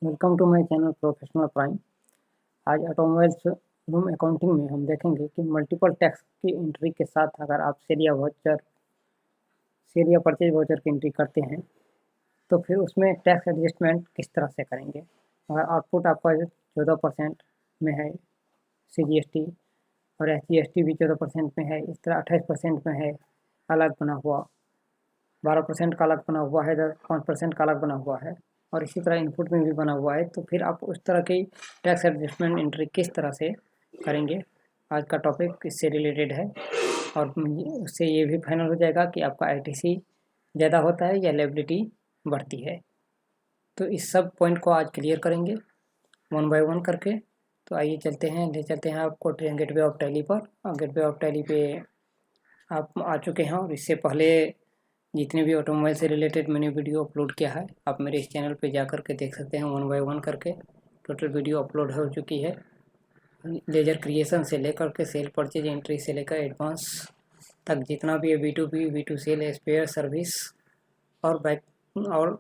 Welcome to my channel professional prime. आज automobiles room accounting में हम देखेंगे कि मल्टीपल टैक्स की एंट्री के साथ अगर आप सेल या परचेज वाउचर की एंट्री करते हैं तो फिर उसमें टैक्स एडजस्टमेंट किस तरह से करेंगे। अगर आउटपुट आपका 14% में है CGST और SGST भी 14% में है, इस तरह 28% में है अलग बना हुआ, 12% का अलग बना हुआ है, 5% का अलग बना हुआ है और इसी तरह इनपुट में भी बना हुआ है, तो फिर आप उस तरह की टैक्स एडजस्टमेंट एंट्री किस तरह से करेंगे। आज का टॉपिक इससे रिलेटेड है और उससे ये भी फाइनल हो जाएगा कि आपका ITC ज़्यादा होता है या लायबिलिटी बढ़ती है। तो इस सब पॉइंट को आज क्लियर करेंगे वन बाय वन करके। तो आइए चलते हैं आपको गेटवे ऑफ टैली पर। और गेटवे ऑफ टैली पे आप आ चुके हैं और इससे पहले जितने भी ऑटोमोबाइल से रिलेटेड मैंने वीडियो अपलोड किया है आप मेरे इस चैनल पे जा कर के देख सकते हैं। वन बाय वन करके टोटल वीडियो अपलोड हो चुकी है। लेजर क्रिएशन से लेकर के सेल परचेज एंट्री से लेकर एडवांस तक जितना भी है, B2B, B2 sale, spare service और बैक और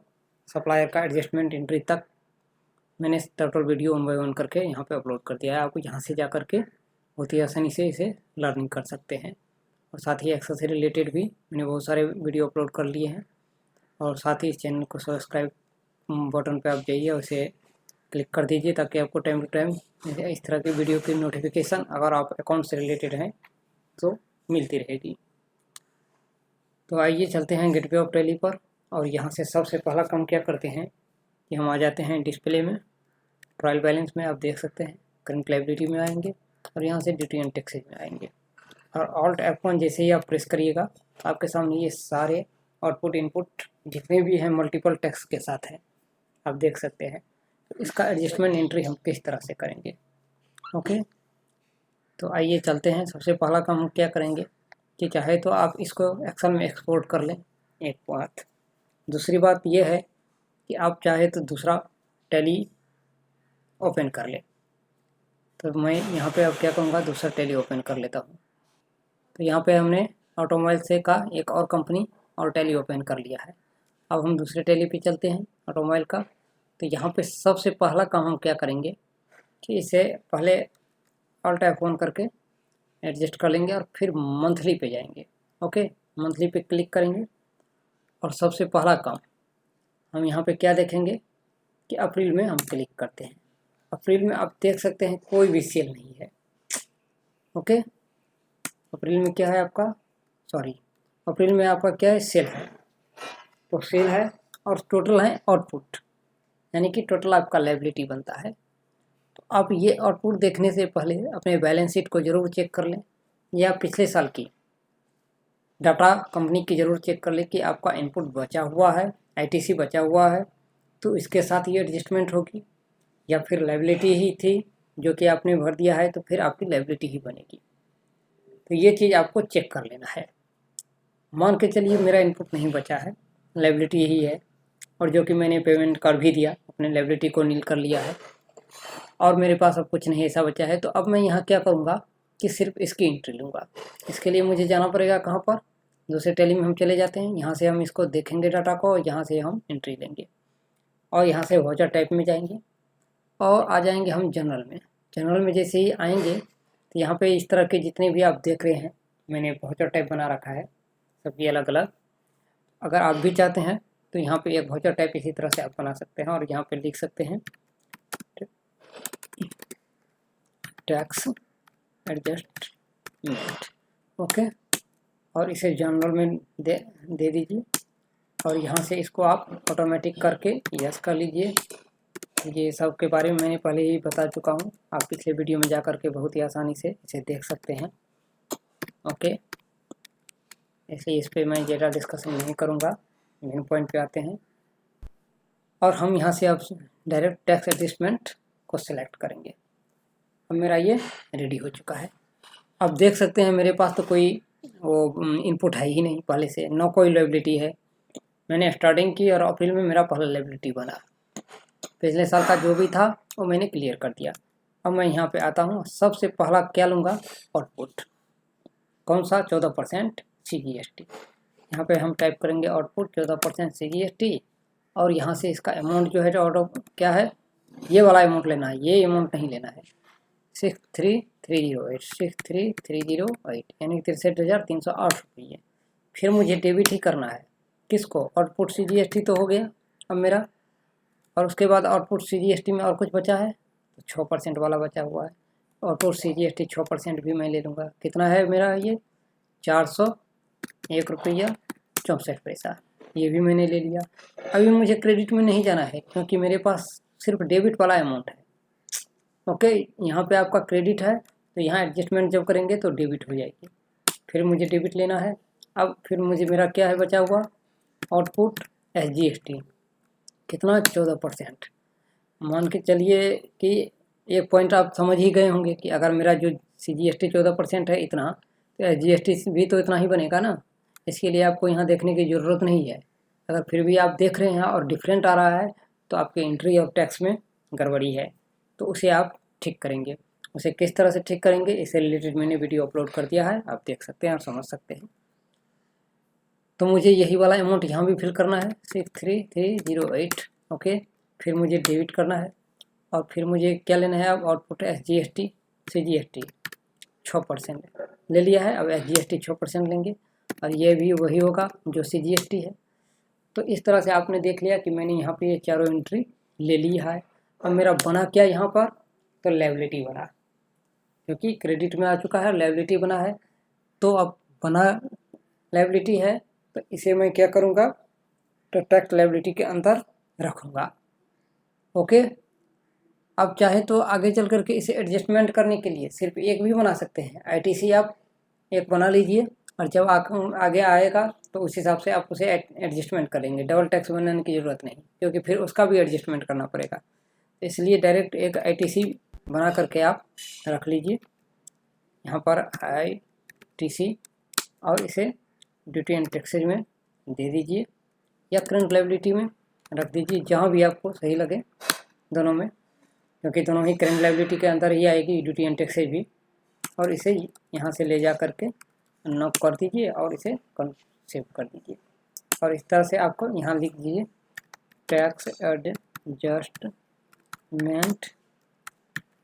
सप्लायर का एडजस्टमेंट एंट्री तक मैंने total video one by one करके यहाँ पे अपलोड कर दिया है। आप यहाँ से जा कर के बहुत ही आसानी से इसे लर्निंग कर सकते हैं। और साथ ही एक्सेल से रिलेटेड भी मैंने बहुत सारे वीडियो अपलोड कर लिए हैं। और साथ ही इस चैनल को सब्सक्राइब बटन पे आप जाइए और उसे क्लिक कर दीजिए ताकि आपको टाइम टू टाइम इस तरह की वीडियो की नोटिफिकेशन अगर आप अकाउंट से रिलेटेड हैं तो मिलती रहेगी। तो आइए चलते हैं गेटवे ऑफ टैली पर। और यहाँ से सबसे पहला काम क्या करते हैं कि हम आ जाते हैं डिस्प्ले में, ट्रायल बैलेंस में आप देख सकते हैं, करंट लायबिलिटी में आएंगे और यहाँ से ड्यूटी एंड टैक्सेज में आएंगे। और ऑल्ट F1 जैसे ही आप प्रेस करिएगा आपके सामने ये सारे आउटपुट इनपुट जितने भी हैं मल्टीपल टैक्स के साथ हैं, आप देख सकते हैं। तो इसका एडजस्टमेंट एंट्री हम किस तरह से करेंगे। ओके, तो आइए चलते हैं। सबसे पहला काम हम क्या करेंगे कि चाहे तो आप इसको एक्सेल में एक्सपोर्ट कर लें, एक बात। दूसरी बात यह है कि आप चाहे तो दूसरा टैली ओपन कर लें। तो मैं यहाँ पे अब क्या करूँगा, दूसरा टैली ओपन कर लेता हूँ। तो यहाँ पे हमने ऑटोमोबाइल से का एक और कंपनी और टैली ओपन कर लिया है। अब हम दूसरे टैली पे चलते हैं ऑटोमोबाइल का। तो यहाँ पे सबसे पहला काम हम क्या करेंगे कि इसे पहले ऑल्ट F1 करके एडजस्ट कर लेंगे और फिर मंथली पे जाएंगे। ओके, मंथली पे क्लिक करेंगे और सबसे पहला काम हम यहाँ पे क्या देखेंगे कि अप्रैल में हम क्लिक करते हैं। अप्रैल में आप देख सकते हैं कोई भी सेल नहीं है। ओके, अप्रैल में क्या है आपका, अप्रैल में आपका क्या है, सेल है। तो सेल है और टोटल है आउटपुट, यानी कि टोटल आपका लायबिलिटी बनता है। तो आप ये आउटपुट देखने से पहले अपने बैलेंस शीट को ज़रूर चेक कर लें या पिछले साल की डाटा कंपनी की ज़रूर चेक कर लें कि आपका इनपुट बचा हुआ है, ITC बचा हुआ है तो इसके साथ ये एडजस्टमेंट होगी, या फिर लायबिलिटी ही थी जो कि आपने भर दिया है तो फिर आपकी लायबिलिटी ही बनेगी। तो ये चीज़ आपको चेक कर लेना है। मान के चलिए मेरा इनपुट नहीं बचा है, लायबिलिटी ही है और जो कि मैंने पेमेंट कर भी दिया, अपने लायबिलिटी को नील कर लिया है और मेरे पास अब कुछ नहीं ऐसा बचा है। तो अब मैं यहाँ क्या करूँगा कि सिर्फ इसकी एंट्री लूँगा। इसके लिए मुझे जाना पड़ेगा कहाँ पर, दूसरे टैली में हम चले जाते हैं। यहाँ से हम इसको देखेंगे डाटा को और यहाँ से हम एंट्री लेंगे और यहाँ से वाउचर टाइप में जाएंगे और आ जाएंगे हम जनरल में। जनरल में जैसे ही आएंगे तो यहाँ पे इस तरह के जितने भी आप देख रहे हैं मैंने वाउचर टाइप बना रखा है, सबकी अलग अलग। अगर आप भी चाहते हैं तो यहाँ पे एक वाउचर टाइप इसी तरह से आप बना सकते हैं और यहाँ पे लिख सकते हैं टैक्स एडजस्टमेंट। ओके, और इसे जनरल में दे दीजिए और यहाँ से इसको आप ऑटोमेटिक करके यस कर लीजिए। ये सब के बारे में मैंने पहले ही बता चुका हूँ, आप पिछले वीडियो में जा कर के बहुत ही आसानी से इसे देख सकते हैं। ओके, इसलिए इस पर मैं ज़्यादा डिस्कशन नहीं करूँगा, मेन पॉइंट पे आते हैं। और हम यहाँ से अब डायरेक्ट टैक्स एडजस्टमेंट को सिलेक्ट करेंगे। अब मेरा ये रेडी हो चुका है। अब देख सकते हैं मेरे पास तो कोई वो इनपुट है ही नहीं, पहले से ना कोई लायबिलिटी है। मैंने स्टार्टिंग की और अप्रैल में मेरा पहला लायबिलिटी बना, पिछले साल का जो भी था वो मैंने क्लियर कर दिया। अब मैं यहाँ पे आता हूँ, सबसे पहला क्या लूँगा, आउटपुट। कौन सा, 14% CGST। यहाँ पे हम टाइप करेंगे आउटपुट 14% CGST और यहाँ से इसका अमाउंट जो है जो ऑटो क्या है ये वाला अमाउंट लेना है, ये अमाउंट नहीं लेना है। 63308 63308 यानी 63,308 रुपये। फिर मुझे डेबिट ही करना है। किसको? आउटपुट CGST तो हो गया अब मेरा, और उसके बाद आउटपुट CGST में और कुछ बचा है तो 6% वाला बचा हुआ है। आउटपुट CGST 6% भी मैं ले लूँगा। कितना है मेरा ये? 401 रुपया 64 पैसा। ये भी मैंने ले लिया। अभी मुझे क्रेडिट में नहीं जाना है क्योंकि मेरे पास सिर्फ डेबिट वाला अमाउंट है। ओके, यहाँ पे आपका क्रेडिट है तो यहाँ एडजस्टमेंट जब करेंगे तो डेबिट हो जाएगी। फिर मुझे डेबिट लेना है। अब फिर मुझे मेरा क्या है बचा हुआ? आउटपुट SGST कितना? 14%। मान के चलिए कि एक पॉइंट आप समझ ही गए होंगे कि अगर मेरा जो CGST 14% है इतना, तो SGST भी तो इतना ही बनेगा ना। इसके लिए आपको यहाँ देखने की ज़रूरत नहीं है। अगर फिर भी आप देख रहे हैं और डिफरेंट आ रहा है तो आपके एंट्री और टैक्स में गड़बड़ी है, तो उसे आप ठीक करेंगे। उसे किस तरह से ठीक करेंगे, इससे रिलेटेड मैंने वीडियो अपलोड कर दिया है, आप देख सकते हैं और समझ सकते हैं। तो मुझे यही वाला अमाउंट यहाँ भी फिल करना है 63308। ओके, फिर मुझे डेबिट करना है और फिर मुझे क्या लेना है अब? आउटपुट SGST CGST 6% ले लिया है। अब SGST 6% लेंगे और ये भी वही होगा जो CGST है। तो इस तरह से आपने देख लिया कि मैंने यहाँ पे ये चारों एंट्री ले ली है। अब मेरा बना क्या यहाँ पर? तो लायबिलिटी बना, क्योंकि क्रेडिट में आ चुका है, लायबिलिटी बना है। तो अब बना लायबिलिटी है तो इसे मैं क्या करूँगा? तो टैक्स लायबिलिटी के अंदर रखूँगा। ओके, अब चाहे तो आगे चल करके इसे एडजस्टमेंट करने के लिए सिर्फ एक भी बना सकते हैं। ITC आप एक बना लीजिए और जब आगे आएगा तो उस हिसाब से आप उसे एडजस्टमेंट करेंगे। डबल टैक्स बनाने की ज़रूरत नहीं, क्योंकि फिर उसका भी एडजस्टमेंट करना पड़ेगा। इसलिए डायरेक्ट एक ITC बना करके आप रख लीजिए यहाँ पर ITC, और इसे ड्यूटी एंड टैक्सेज में दे दीजिए या करंट लायबिलिटी में रख दीजिए, जहाँ भी आपको सही लगे दोनों में, क्योंकि दोनों ही करंट लायबिलिटी के अंदर ही आएगी ड्यूटी एंड टैक्सेज भी। और इसे यहाँ से ले जा करके नॉक कर दीजिए और इसे सेव कर दीजिए। और इस तरह से आपको यहाँ लिख दीजिए tax adjustment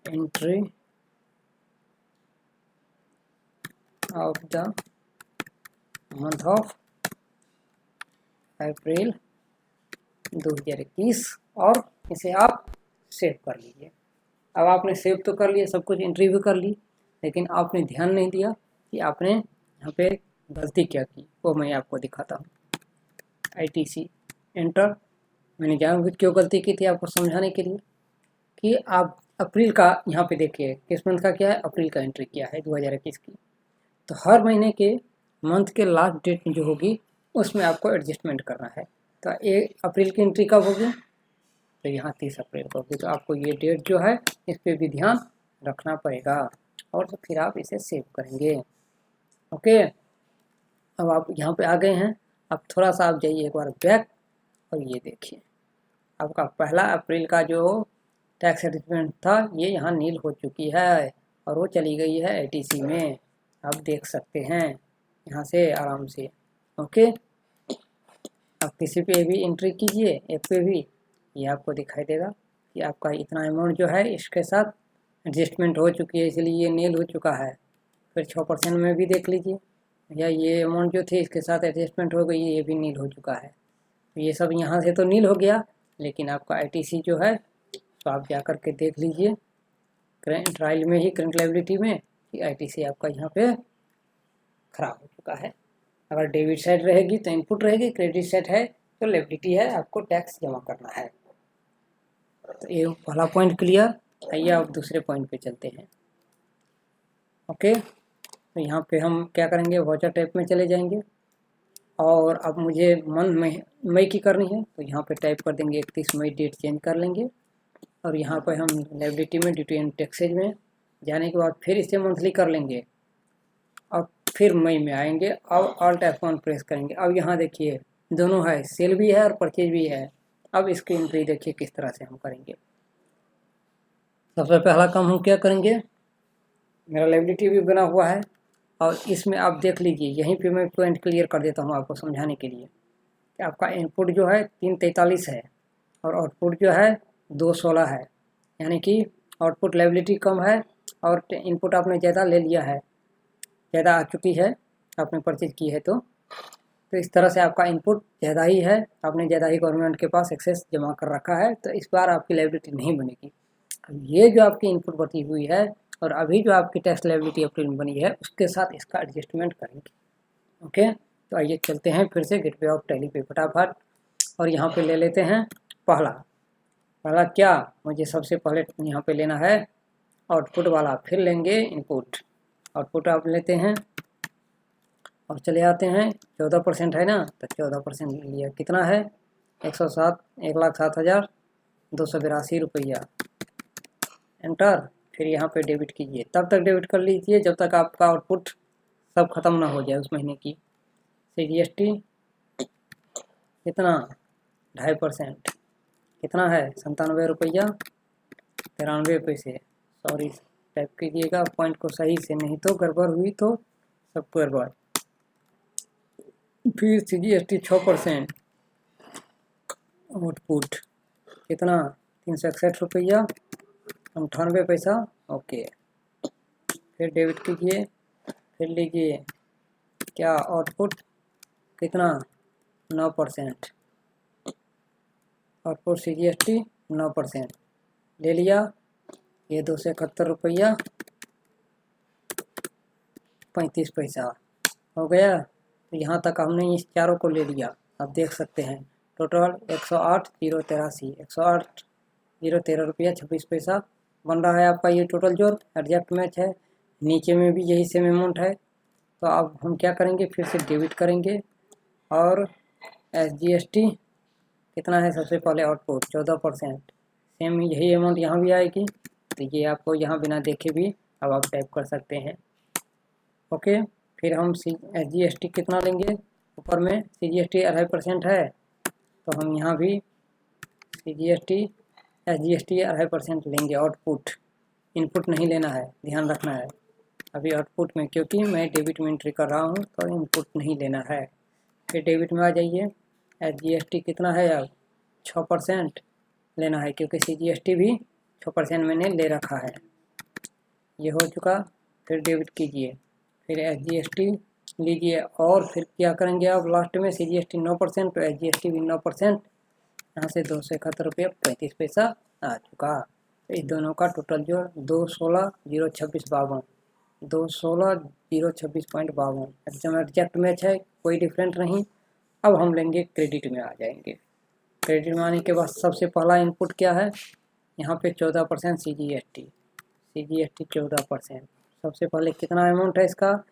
entry of the month of April 2021, और इसे आप सेव कर लीजिए। अब आपने सेव तो कर लिया, सब कुछ एंट्री भी कर ली, लेकिन आपने ध्यान नहीं दिया कि आपने यहाँ पे गलती क्या की। वो मैं आपको दिखाता हूँ। ITC एंटर, मैंने जानबूझ क्यों गलती की थी आपको समझाने के लिए कि आप अप्रैल का यहाँ पे देखिए किस मंथ का क्या है, अप्रैल का एंट्री किया है 2021 की। तो हर महीने के मंथ के लास्ट डेट जो होगी उसमें आपको एडजस्टमेंट करना है। तो 1 अप्रैल की एंट्री कब होगी? तो यहाँ 30 अप्रैल को होगी। तो आपको ये डेट जो है इस पर भी ध्यान रखना पड़ेगा और तो फिर आप इसे सेव करेंगे। ओके, अब आप यहाँ पे आ गए हैं। अब थोड़ा सा आप जाइए एक बार बैक और ये देखिए आपका 1 अप्रैल का जो टैक्स एडजस्टमेंट था ये यहाँ नील हो चुकी है और वो चली गई है ITC में। आप देख सकते हैं यहाँ से आराम से। ओके, आप किसी पे भी एंट्री कीजिए, एक पे भी, ये आपको दिखाई देगा कि आपका इतना अमाउंट जो है इसके साथ एडजस्टमेंट हो चुकी है, इसलिए ये नील हो चुका है। फिर 6% में भी देख लीजिए, या ये अमाउंट जो थी इसके साथ एडजस्टमेंट हो गई, ये भी नील हो चुका है। तो ये सब यहाँ से तो नील हो गया, लेकिन आपका ITC जो है तो आप जा कर के देख लीजिए करंट ट्रायल में ही, करंट लायबिलिटी में, कि ITC आपका यहाँ पे खराब हो चुका है। अगर डेबिट साइड रहेगी तो इनपुट रहेगी, क्रेडिट साइड है तो लायबिलिटी है, आपको टैक्स जमा करना है। तो ये पहला पॉइंट क्लियर। आइए अब दूसरे पॉइंट पे चलते हैं। ओके, तो यहाँ पे हम क्या करेंगे, वाउचर टाइप में चले जाएंगे और अब मुझे मंथ मई की करनी है, तो यहाँ पे टाइप कर देंगे 31 मई, डेट चेंज कर लेंगे। और यहाँ पर हम लायबिलिटी में ड्यूटी एंड टैक्सेज में जाने के बाद फिर इसे मंथली कर लेंगे और फिर मई में आएंगे और ऑल टैप ऑन प्रेस करेंगे। अब यहाँ देखिए दोनों है, सेल भी है और परचेज भी है। अब इसकी एंट्री देखिए किस तरह से हम करेंगे। सबसे पहला काम हम क्या करेंगे, मेरा लायबिलिटी भी बना हुआ है और इसमें आप देख लीजिए, यहीं पे मैं पॉइंट क्लियर कर देता हूँ आपको समझाने के लिए कि आपका इनपुट जो है 343 है और आउटपुट जो है 216 है। यानी कि आउटपुट लायबिलिटी कम है और इनपुट आपने ज़्यादा ले लिया है, ज़्यादा आ चुकी है, आपने परचेज की है तो इस तरह से आपका इनपुट ज़्यादा ही है, आपने ज़्यादा ही गवर्नमेंट के पास एक्सेस जमा कर रखा है, तो इस बार आपकी लायबिलिटी नहीं बनेगी। ये जो आपकी इनपुट बची हुई है और अभी जो आपकी टैक्स लायबिलिटी अप्रैल में बनी है उसके साथ इसका एडजस्टमेंट करेंगे। ओके, तो आइए चलते हैं फिर से गेटवे ऑफ टैली पे फटाफट, और यहाँ पे ले लेते हैं पहला क्या, मुझे सबसे पहले यहाँ पे लेना है आउटपुट वाला, फिर लेंगे इनपुट। आउटपुट आप लेते हैं और चले आते हैं, 14% है ना, तो 14% लिया, कितना है 1,07,282 रुपया, एंटर। फिर यहाँ पे डेबिट कीजिए, तब तक डेबिट कर लीजिए जब तक आपका आउटपुट सब खत्म ना हो जाए उस महीने की। CGST कितना 2.5%, कितना है 97 रुपया 93 पैसे, सॉरी टाइप कीजिएगा पॉइंट को सही से, नहीं तो गड़बड़ हुई तो सब गड़बड़। फिर CGST 6%, आउटपुट कितना 361 रुपया 98 पैसा, ओके। फिर डेबिट कीजिए, फिर लीजिए क्या आउटपुट कितना 9%, आउटपुट CGST 9% ले लिया, ये 271 रुपया 35 पैसा हो गया। तो यहाँ तक हमने इस चारों को ले लिया, आप देख सकते हैं टोटल 108,013 रुपया 26 पैसा बन रहा है आपका ये टोटल जोड़, एग्जैक्ट मैच है, नीचे में भी यही सेम अमाउंट है। तो अब हम क्या करेंगे, फिर से डेबिट करेंगे और SGST कितना है, सबसे पहले आउटपुट 14%, सेम यही अमाउंट यहाँ भी आएगी, तो ये आपको यहाँ बिना देखे भी अब आप टाइप कर सकते हैं। ओके, फिर हम SGST कितना लेंगे, ऊपर में CGST 2.5% है, तो हम यहाँ भी SGST 2.5% लेंगे। आउटपुट, इनपुट नहीं लेना है, ध्यान रखना है अभी आउटपुट में, क्योंकि मैं डेबिट में एंट्री कर रहा हूँ तो इनपुट नहीं लेना है। फिर डेबिट में आ जाइए, SGST कितना है अब 6% लेना है, क्योंकि CGST भी 6% मैंने ले रखा है, ये हो चुका। फिर डेबिट कीजिए, फिर SGST लीजिए और फिर क्या करेंगे आप लास्ट में, CGST 9% तो SGST भी 9%, यहाँ से 271 रुपया 35 पैसा आ चुका। तो इस दोनों का टोटल जो 216,026.52, 216,026.52 एकदम एग्जैक्ट मैच है, कोई डिफरेंट नहीं। अब हम लेंगे क्रेडिट में आ जाएंगे। क्रेडिट में आने के बाद सबसे पहला इनपुट क्या है, यहाँ पे 14% CGST 14%। सबसे पहले कितना अमाउंट है इसका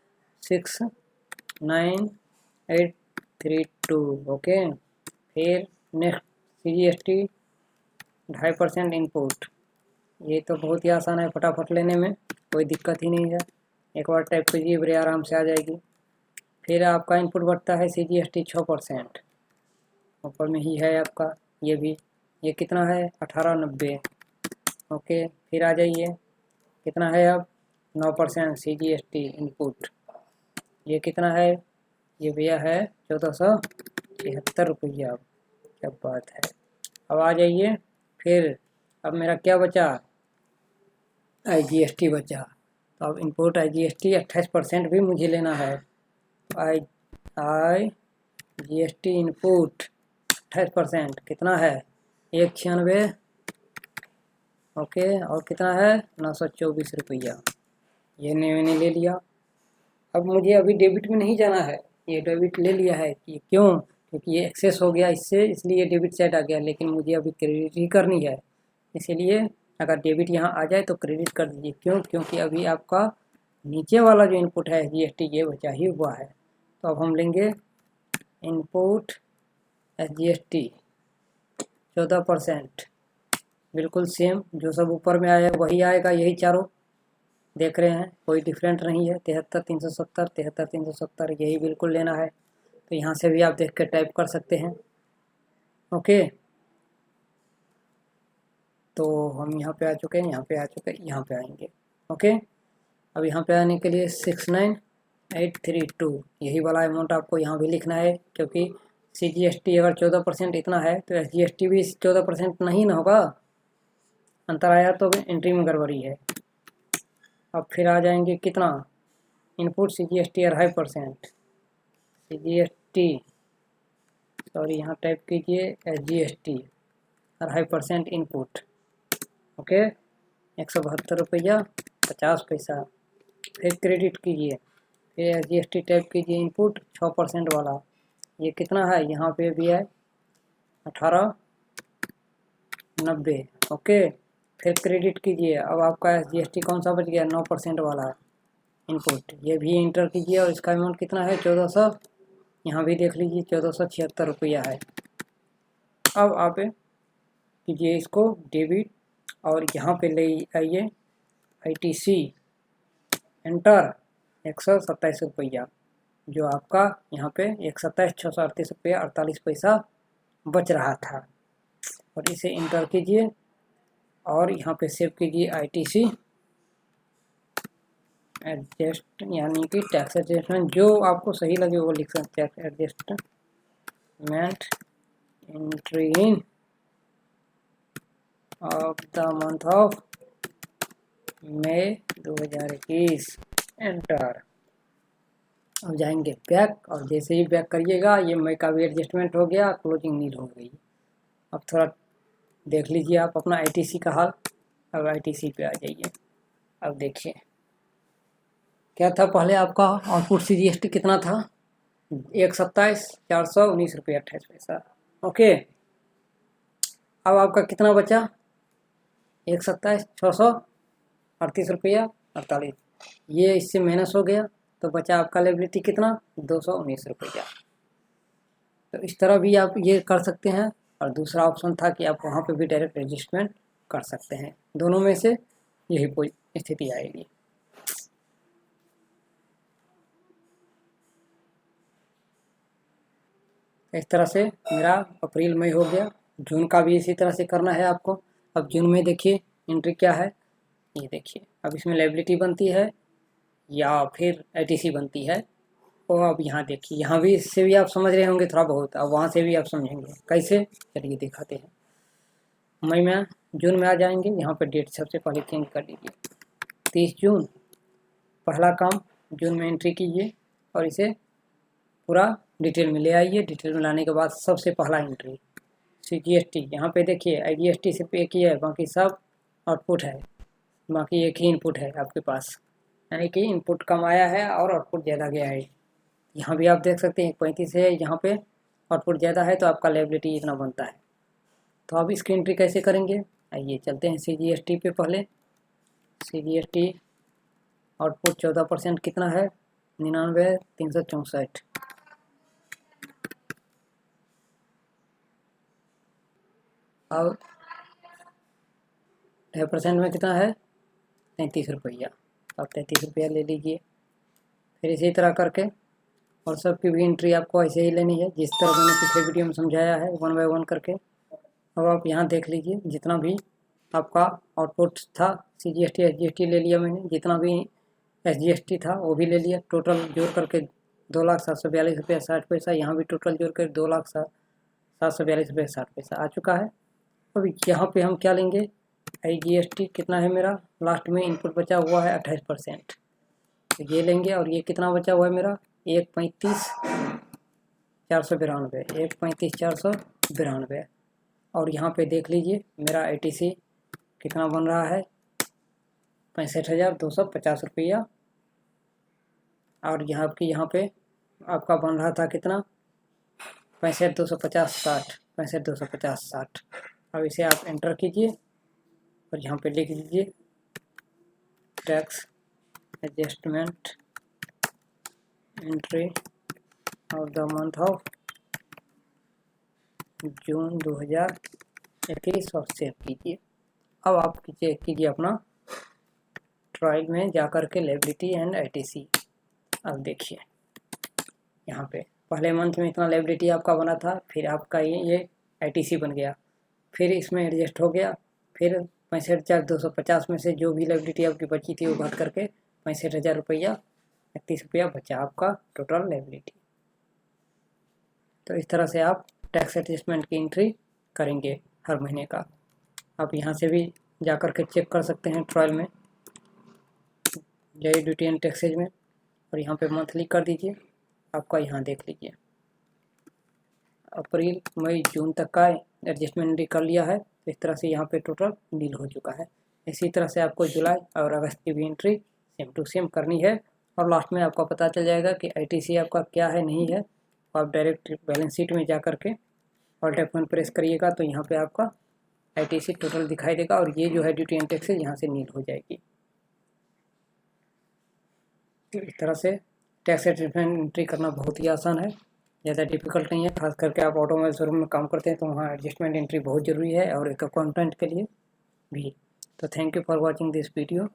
69832, ओके। फिर नेक्स्ट CGST 2.5% इनपुट, ये तो बहुत ही आसान है, फटाफट लेने में कोई दिक्कत ही नहीं है, एक बार टाइप कीजिए बड़े आराम से आ जाएगी। फिर आपका इनपुट बढ़ता है CGST 6%, ऊपर में ही है आपका, ये भी, ये कितना है 1890, ओके। फिर आ जाइए, कितना है अब 9% CGST इनपुट, ये कितना है, ये भैया है 1473 रुपया, क्या बात है। अब आ जाइए, फिर अब मेरा क्या बचा, IGST बचा, तो अब इनपुट IGST 28% भी मुझे लेना है, IGST इनपुट 28% कितना है 196, ओके। और कितना है 924 रुपया, ये मैंने ले लिया। अब मुझे अभी डेबिट में नहीं जाना है, ये डेबिट ले लिया है, कि क्यों, क्योंकि ये एक्सेस हो गया इससे, इसलिए डेबिट साइड आ गया, लेकिन मुझे अभी क्रेडिट ही करनी है, इसीलिए अगर डेबिट यहाँ आ जाए तो क्रेडिट कर दीजिए। क्यों, क्योंकि अभी आपका नीचे वाला जो इनपुट है SGST ये बचा ही हुआ है। तो अब हम लेंगे इनपुट SGST 14%, बिल्कुल सेम जो सब ऊपर में आया वही आएगा, यही चारों देख रहे हैं, कोई डिफरेंट नहीं है। 73,370 73,370 यही बिल्कुल लेना है, तो यहाँ से भी आप देख कर टाइप कर सकते हैं, ओके। तो हम यहाँ पे आ चुके हैं, यहाँ पे आ चुके हैं, यहाँ पे आएंगे, ओके। अब यहाँ पे आने के लिए 69832 यही वाला अमाउंट आपको यहाँ भी लिखना है, क्योंकि CGST अगर 14% इतना है तो SGST भी 14% नहीं ना होगा, अंतर आया तो एंट्री में गड़बड़ी है। अब फिर आ जाएंगे कितना, इनपुट CGST 2.5%, CGST सॉरी यहाँ टाइप कीजिए SGST 2.5% इनपुट, ओके 172 रुपया 50 पैसा। फिर क्रेडिट कीजिए, फिर SGST टाइप कीजिए इनपुट 6% वाला, ये कितना है यहाँ पे भी है 1890, ओके फिर क्रेडिट कीजिए। अब आपका SGST कौन सा बच गया, 9% वाला इनपुट, ये भी इंटर कीजिए और इसका अमाउंट कितना है 1400, यहाँ भी देख लीजिए 1476 रुपया है। अब आप कीजिए इसको डेबिट और यहाँ पे ले आइए ITC एंटर 127 रुपया, जो आपका यहाँ पे 127,638 रुपया 48 पैसा बच रहा था, और इसे इंटर कीजिए और यहाँ पे सेव कीजिए ITC एडजस्ट, यानी कि टैक्स एडजस्टमेंट, जो आपको सही लगे वो लिख सकते हैं, tax adjustment entry in of the month of May 2021 enter. अब जाएंगे बैक, और जैसे ही बैक करिएगा ये मई का भी एडजस्टमेंट हो गया, क्लोजिंग नील हो गई। अब थोड़ा देख लीजिए आप अपना ITC का हाल। अब ITC पे आ जाइए। अब देखिए क्या था पहले आपका आउटपुट CGST कितना था, 127,419 रुपया 28 पैसा, ओके। अब आपका कितना बचा, 127,638 रुपया 48, ये इससे माइनस हो गया तो बचा आपका लायबिलिटी कितना 219 रुपया। तो इस तरह भी आप ये कर सकते हैं, और दूसरा ऑप्शन था कि आप वहाँ पे भी डायरेक्ट एडजस्टमेंट कर सकते हैं। दोनों में से यही कोई स्थिति आएगी। इस तरह से मेरा अप्रैल मई हो गया। जून का भी इसी तरह से करना है आपको। अब जून में देखिए एंट्री क्या है, ये देखिए। अब इसमें लायबिलिटी बनती है या फिर ITC बनती है, तो अब यहाँ देखिए, यहाँ भी इससे भी आप समझ रहे होंगे थोड़ा बहुत, अब वहाँ से भी आप समझेंगे कैसे, चलिए दिखाते हैं। मई में, जून में आ जाएंगे, यहाँ पर डेट सबसे पहले चेंज कर लीजिए 30 जून। पहला काम जून में एंट्री कीजिए और इसे पूरा डिटेल में ले आइए। डिटेल में लाने के बाद सबसे पहला एंट्री CGST, यहाँ पे देखिए IGST सिर्फ एक ही है, बाकी सब आउटपुट है, बाकी एक ही इनपुट है आपके पास, यानी कि इनपुट कम आया है और आउटपुट ज़्यादा गया है। यहाँ भी आप देख सकते हैं 35 है, यहाँ पे आउटपुट ज़्यादा है तो आपका लायबिलिटी इतना बनता है। तो अब इसकी एंट्री कैसे करेंगे, आइए चलते हैं CGST पे। पहले CGST आउटपुट 14% कितना है, 99,364। अब 2% में कितना है 33 रुपया, अब 33 रुपया ले लीजिए। फिर इसी तरह करके और सबकी भी एंट्री आपको ऐसे ही लेनी है, जिस तरह मैंने पिछले वीडियो में समझाया है, 1 बाय 1 करके। अब आप यहाँ देख लीजिए, जितना भी आपका आउटपुट था CGST SGST ले लिया मैंने, जितना भी SGST था वो भी ले लिया। टोटल जोड़ करके 2,742 रुपया 60 पैसा, यहाँ भी टोटल जोड़ कर 2,742 रुपया 60 पैसा आ चुका है। अब यहाँ पे हम क्या लेंगे, IGST कितना है मेरा, लास्ट में इनपुट बचा हुआ है 28%, तो ये लेंगे। और ये कितना बचा हुआ है मेरा, 1,35,492, 1,35,492। और यहाँ पे देख लीजिए मेरा ITC कितना बन रहा है, 65,250 रुपया। और यहाँ पे आपका बन रहा था कितना, 65,250 60। अब इसे आप एंटर कीजिए और यहाँ पे लिख दीजिए tax adjustment entry of the month of June 2021 और सेव कीजिए। अब आप चेक कीजिए अपना ट्रायल में जाकर के लायबिलिटी एंड ITC। अब देखिए यहाँ पे पहले मंथ में इतना लायबिलिटी आपका बना था, फिर आपका ये ITC बन गया, फिर इसमें एडजस्ट हो गया, फिर 65,250 में से जो भी लायबिलिटी आपकी बची थी वो घट करके 65,000 रुपया 31 रुपया बचा आपका टोटल लायबिलिटी। तो इस तरह से आप टैक्स एडजस्टमेंट की एंट्री करेंगे हर महीने का। आप यहाँ से भी जा कर के चेक कर सकते हैं ट्रायल में, जेई ड्यूटी एंड टैक्सेज में, और यहाँ पे मंथली कर दीजिए, आपका यहाँ देख लीजिए अप्रैल मई जून तक का एडजस्टमेंट एंट्री कर लिया है। तो इस तरह से यहाँ पे टोटल नील हो चुका है। इसी तरह से आपको जुलाई और अगस्त की भी एंट्री सेम टू सेम करनी है, और लास्ट में आपको पता चल जाएगा कि आईटीसी आपका क्या है नहीं है। आप डायरेक्ट बैलेंस शीट में जा करके ऑल्ट F1 प्रेस करिएगा तो यहाँ पे आपका आईटीसी टोटल दिखाई देगा, और ये जो है ड्यूटी एंड टैक्सेज यहाँ से नील हो जाएगी। तो इस तरह से टैक्स एडजस्टमेंट एंट्री करना बहुत ही आसान है, ज़्यादा डिफिकल्ट नहीं है। खास करके आप ऑटोमोबाइल शोरूम में काम करते हैं तो वहाँ एडजस्टमेंट एंट्री बहुत ज़रूरी है, और एक अकाउंटेंट के लिए भी। तो thank you for watching this video.